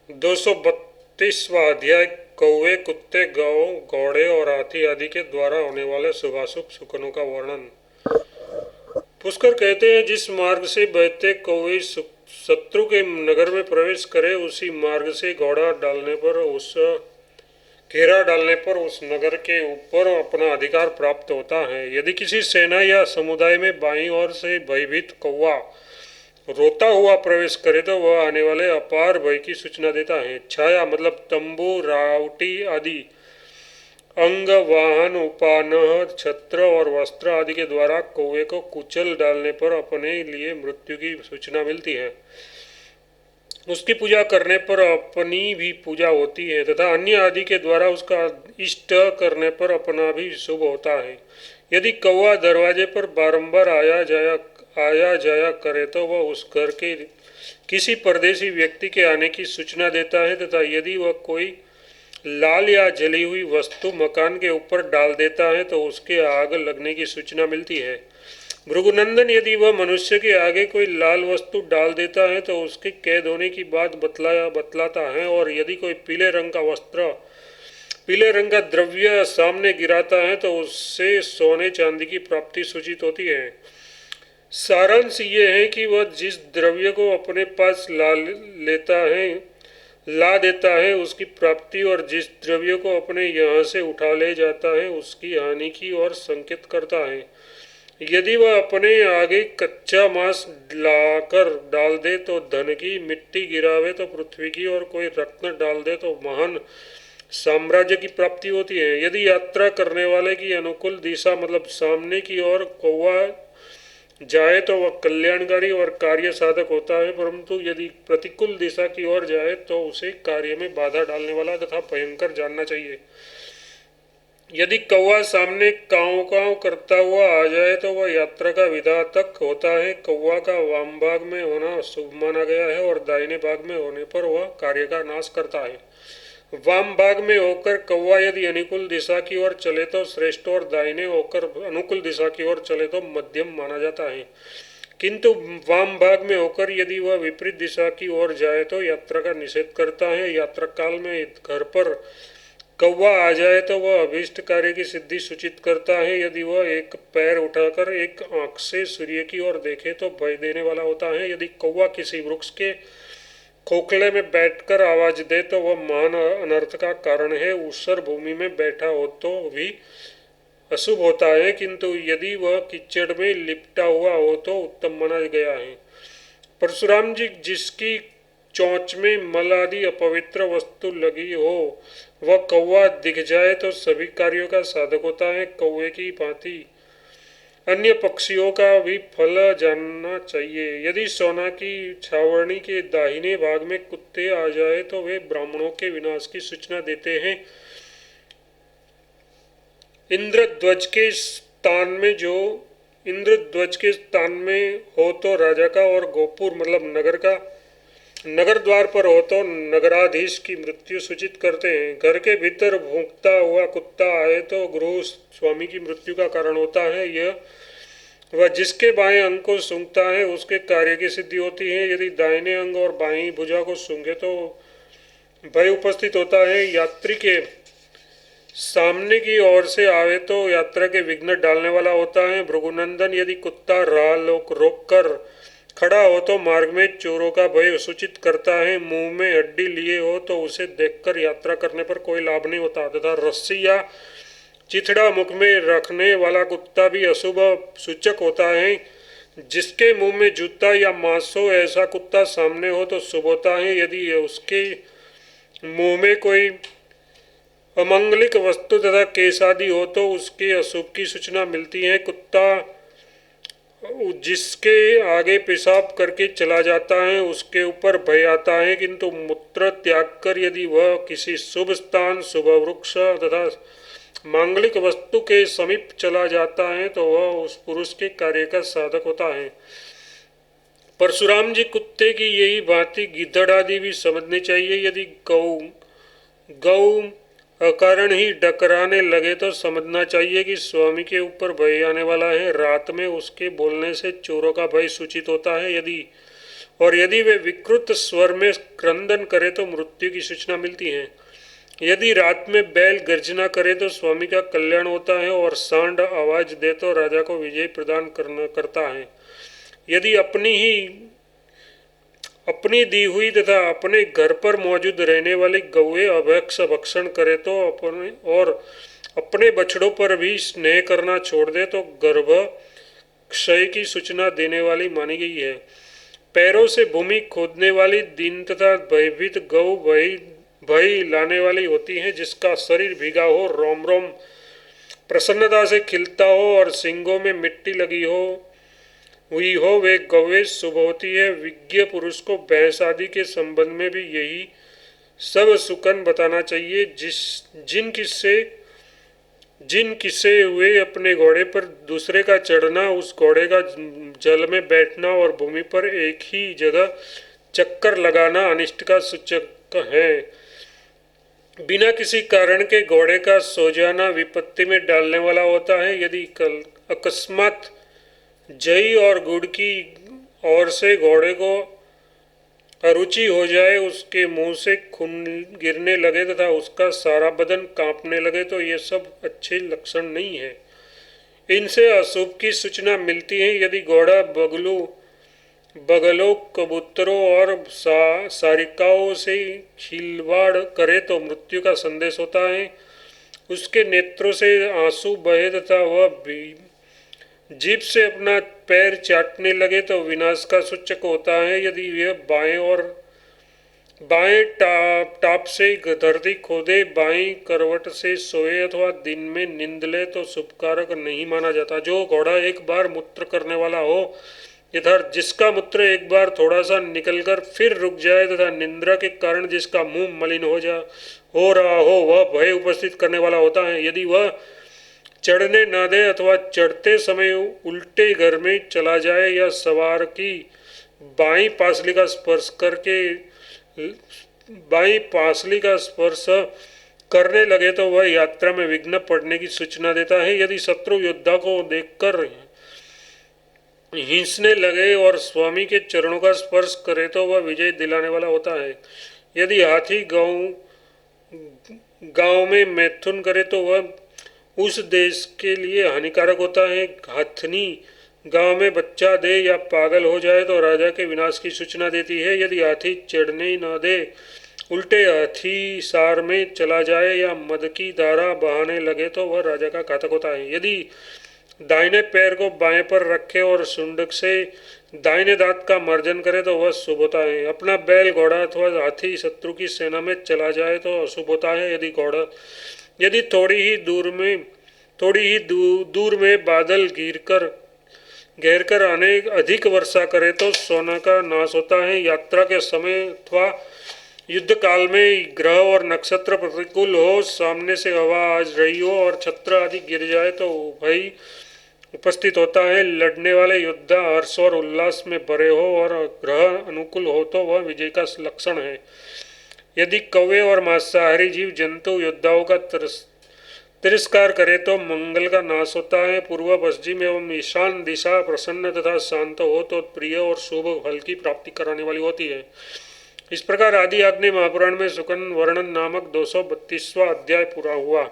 232वां अध्याय। कौवे, कुत्ते, गौ, घोड़े और हाथी आदि के द्वारा होने वाले शुभाशुभ शकुनों का वर्णन। पुष्कर कहते हैं, जिस मार्ग से बहते कौवे शत्रु के नगर में प्रवेश करे, उसी मार्ग से घोड़ा डालने पर उस घेरा डालने पर उस नगर के ऊपर अपना अधिकार प्राप्त होता है। यदि किसी सेना या समुदाय में बाईं ओर से भयभीत कौवा रोता हुआ प्रवेश करे तो वह आने वाले अपार भय की सूचना देता है। छाया मतलब तंबू, रावटी आदि अंग, वाहन, उपानह, छत्र और वस्त्र आदि के द्वारा कौवे को कुचल डालने पर अपने लिए मृत्यु की सूचना मिलती है। उसकी पूजा करने पर अपनी भी पूजा होती है तथा अन्य आदि के द्वारा उसका इष्ट करने पर अपना भी शुभ होता है। यदि कौवा दरवाजे पर बारंबार आया जाया करे तो वह उस घर के किसी परदेशी व्यक्ति के आने की सूचना देता है तथा यदि वह कोई लाल या जली हुई वस्तु मकान के ऊपर डाल देता है तो उसके आग लगने की सूचना मिलती है। भृगुनंदन, यदि वह मनुष्य के आगे कोई लाल वस्तु डाल देता है तो उसके कैद होने की बात बतलाता है, और यदि कोई पीले रंग का द्रव्य सामने गिराता है तो उससे सोने चांदी की प्राप्ति सूचित होती है। सारांश ये है कि वह जिस द्रव्य को अपने पास ला देता है उसकी प्राप्ति, और जिस द्रव्य को अपने यहाँ से उठा ले जाता है उसकी हानि की ओर संकेत करता है। यदि वह अपने आगे कच्चा मांस लाकर डाल दे तो धन की, मिट्टी गिरावे तो पृथ्वी की, और कोई रत्न डाल दे तो महान साम्राज्य की प्राप्ति होती है। यदि यात्रा करने वाले की अनुकूल दिशा मतलब सामने की ओर कौवा जाए तो वह कल्याणकारी और कार्य साधक होता है, परंतु यदि प्रतिकूल दिशा की ओर जाए तो उसे कार्य में बाधा डालने वाला तथा भयंकर जानना चाहिए। यदि कौवा सामने काँव काँव करता हुआ आ जाए तो वह यात्रा का विधातक होता है। कौवा का वाम भाग में होना शुभ माना गया है और दाहिने भाग में होने पर वह कार्य का नाश करता है। वाम भाग में होकर कौवा यदि अनुकूल दिशा की ओर चले तो श्रेष्ठ, और दाहिने होकर अनुकूल दिशा की ओर चले तो मध्यम माना जाता है। किंतु वाम भाग में होकर यदि वह विपरीत दिशा की ओर जाए तो यात्रा का निषेध करता है। यात्रा काल में घर पर कौवा आ जाए तो वह अभीष्ट कार्य की सिद्धि सूचित करता है। यदि वह एक पैर उठाकर एक आंख से सूर्य की ओर देखे तो भय देने वाला होता है। यदि कौवा किसी वृक्ष के खोखले में बैठकर आवाज दे तो वह महान अनर्थ का कारण है। ऊसर भूमि में बैठा हो तो भी अशुभ होता है, किंतु यदि वह कीचड़ में लिपटा हुआ हो तो उत्तम माना गया है। परशुराम जी, जिसकी चोंच में मल आदि अपवित्र वस्तु लगी हो वह कौवा दिख जाए तो सभी कार्यों का साधक होता है। कौवे की भांति अन्य पक्षियों का भी फल जानना चाहिए। यदि सोना की छावनी के दाहिने भाग में कुत्ते आ जाए तो वे ब्राह्मणों के विनाश की सूचना देते हैं। इंद्रध्वज के स्थान में हो तो राजा का, और गोपुर मतलब नगर द्वार पर हो तो नगराधीश की मृत्यु सूचित करते हैं। घर के भीतर भौंकता हुआ कुत्ता आए तो गृह स्वामी की मृत्यु का कारण होता है। यह वह जिसके बाएं अंग को सूंघता है उसके कार्य की सिद्धि होती है। यदि दाहिने अंग और बाईं भुजा को सूंघे तो भय उपस्थित होता है। यात्री के सामने की ओर से आवे तो यात्रा के विघ्न डालने वाला होता है। भृगुनंदन, यदि कुत्ता राह रोक कर खड़ा हो तो मार्ग में चोरों का भय सूचित करता है। मुंह में हड्डी लिए हो तो उसे देखकर यात्रा करने पर कोई लाभ नहीं होता, तथा रस्सी या चिथड़ा मुख में रखने वाला कुत्ता भी अशुभ सूचक होता है। जिसके मुंह में जूता या मांस हो ऐसा कुत्ता सामने हो तो शुभ होता है। यदि उसके मुंह में कोई अमंगलिक वस्तु तथा केस आदि हो तो उसके अशुभ की सूचना मिलती है। कुत्ता जिसके आगे पेशाब करके चला जाता है उसके ऊपर भय आता है, किंतु मूत्र त्याग कर यदि वह किसी शुभ स्थान, शुभ वृक्ष तथा मांगलिक वस्तु के समीप चला जाता है तो वह उस पुरुष के कार्य का साधक होता है। परशुराम जी, कुत्ते की यही भांति गिद्धड़ आदि भी समझनी चाहिए। यदि गौ अकारण ही डकराने लगे तो समझना चाहिए कि स्वामी के ऊपर भय आने वाला है। रात में उसके बोलने से चोरों का भय सूचित होता है। यदि और यदि वे विकृत स्वर में क्रंदन करे तो मृत्यु की सूचना मिलती है। यदि रात में बैल गर्जना करे तो स्वामी का कल्याण होता है, और सांड आवाज दे तो राजा को विजय प्रदान करता है। यदि अपनी दी हुई तथा अपने घर पर मौजूद रहने वाली गौएं अभक्ष भक्षण करे तो अपने बछड़ों पर भी स्नेह करना छोड़ दे तो गर्भ क्षय की सूचना देने वाली मानी गई है। पैरों से भूमि खोदने वाली दीन तथा भयभीत गौ भय लाने वाली होती है। जिसका शरीर भीगा हो, रोम रोम प्रसन्नता से खिलता हो और सींगों में मिट्टी लगी हुई हो, वे गौएं शुभ होती है। विज्ञ पुरुष को भैंस आदि के संबंध में भी यही सब सुकन बताना चाहिए। जिन किस्से हुए अपने घोड़े पर दूसरे का चढ़ना, उस घोड़े का जल में बैठना और भूमि पर एक ही जगह चक्कर लगाना अनिष्ट का सूचक है। बिना किसी कारण के घोड़े का सो जाना विपत्ति में डालने वाला होता है। यदि अकस्मात जई और गुड़ की ओर से घोड़े को अरुचि हो जाए, उसके मुंह से खून गिरने लगे तथा उसका सारा बदन कांपने लगे तो ये सब अच्छे लक्षण नहीं है। इनसे अशुभ की सूचना मिलती है। यदि घोड़ा बगलों, कबूतरों और सारिकाओं से खिलवाड़ करे तो मृत्यु का संदेश होता है। उसके नेत्रों से आंसू बहे तथा वह जीभ से अपना पैर चाटने लगे तो विनाश का सूचक होता है। यदि यह बाएं टाप से धरती खोदे, बाईं करवट से सोए अथवा दिन में नींद ले तो शुभकारक नहीं माना जाता। जो घोड़ा एक बार मूत्र करने वाला हो, यथार्थ जिसका मूत्र एक बार थोड़ा सा निकलकर फिर रुक जाए तथा निंद्रा के कारण जिसका मुंह मलिन हो रहा हो, वह भय उपस्थित करने वाला होता है। यदि वह चढ़ने न दे अथवा चढ़ते समय उल्टे घर में चला जाए या सवार की बाईं पासली का स्पर्श करने लगे तो वह यात्रा में विघ्न पड़ने की सूचना देता है। यदि शत्रु योद्धा को देखकर हिंसने लगे और स्वामी के चरणों का स्पर्श करे तो वह विजय दिलाने वाला होता है। यदि हाथी गांव में मैथुन करे तो वह उस देश के लिए हानिकारक होता है। हथनी गांव में बच्चा दे या पागल हो जाए तो राजा के विनाश की सूचना देती है। यदि हाथी चढ़ने न दे, उल्टे हाथी सार में चला जाए या मद की धारा बहाने लगे तो वह राजा का घातक होता है। यदि दाहिने पैर को बाएं पर रखे और शुंडक से दाहिने दांत का मर्जन करे तो वह शुभ होता है। अपना बैल, घोड़ा अथवा हाथी शत्रु की सेना में चला जाए तो अशुभ होता है। यदि थोड़ी ही दूर में बादल घेर कर अधिक वर्षा करे तो सोना का नाश होता है। यात्रा के समय अथवा युद्ध काल में ग्रह और नक्षत्र प्रतिकूल हो, सामने से हवा आ रही हो और छत्र आदि गिर जाए तो भय उपस्थित होता है। लड़ने वाले योद्धा हर्ष और उल्लास में भरे हो और ग्रह अनुकूल हो तो वह विजय का लक्षण है। यदि कौवे और मांसाहारी जीव जंतु योद्धाओं का तिरस्कार करे तो मंगल का नाश होता है। पूर्व, पश्चिम एवं ईशान दिशा प्रसन्न तथा शांत हो तो प्रिय और शुभ फल की प्राप्ति कराने वाली होती है। इस प्रकार आदि आग्नेय महापुराण में सुकन वर्णन नामक 232वां अध्याय पूरा हुआ।